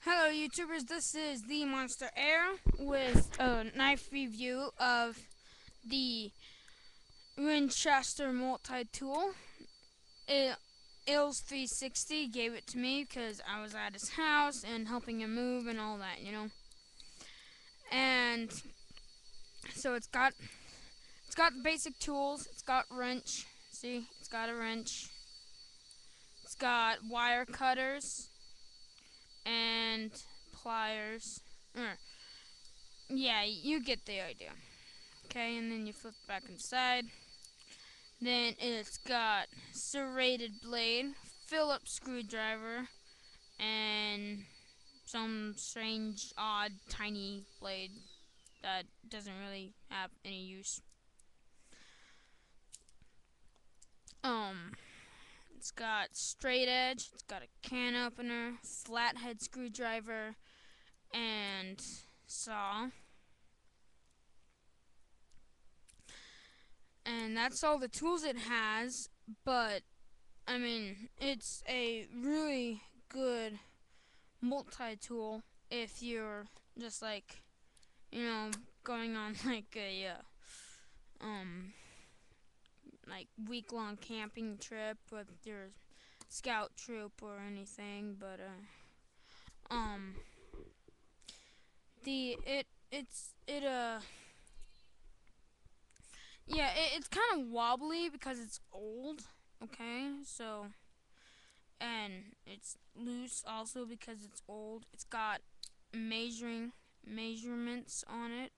Hello YouTubers, this is TheMonsterair with a knife review of the Winchester multi-tool. Ills 360 gave it to me because I was at his house and helping him move and all that, And so it's got the basic tools. It's got wrench. See, it's got a wrench. It's got wire cutters and pliers. Yeah, you get the idea. Okay, and then you flip it back inside. Then it's got serrated blade, Phillips screwdriver, and some strange, odd, tiny blade that doesn't really have any use. Um, it's got straight edge, it's got a can opener, flathead screwdriver, and saw. And that's all the tools it has, but I mean, it's a really good multi-tool if you're just going on like a like week-long camping trip with your scout troop or anything. But um the it yeah, it's kind of wobbly because it's old. Okay, so, and it's loose also because it's old. It's got measurements on it.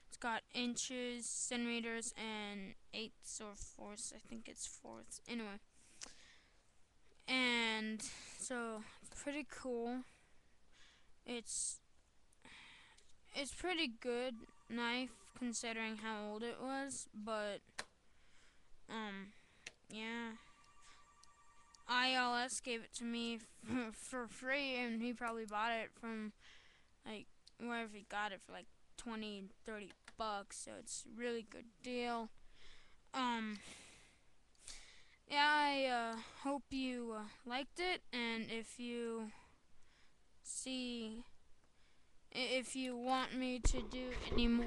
It's got inches, centimeters, and eighths or fourths. I think it's fourths. Anyway, and so it's pretty cool. It's it's pretty good knife considering how old it was, but yeah. ILS gave it to me for free, and he probably bought it from like wherever he got it for like 20, 30 bucks. So it's a really good deal. Um, yeah, I hope you liked it, and if you want me to do any more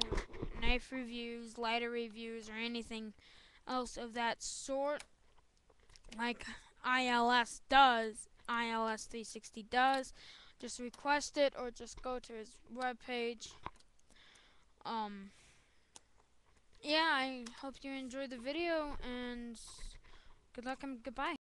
knife reviews, lighter reviews, or anything else of that sort, like ILS 360 does, just request it or just go to his webpage. Um, yeah, I hope you enjoyed the video, and good luck and goodbye.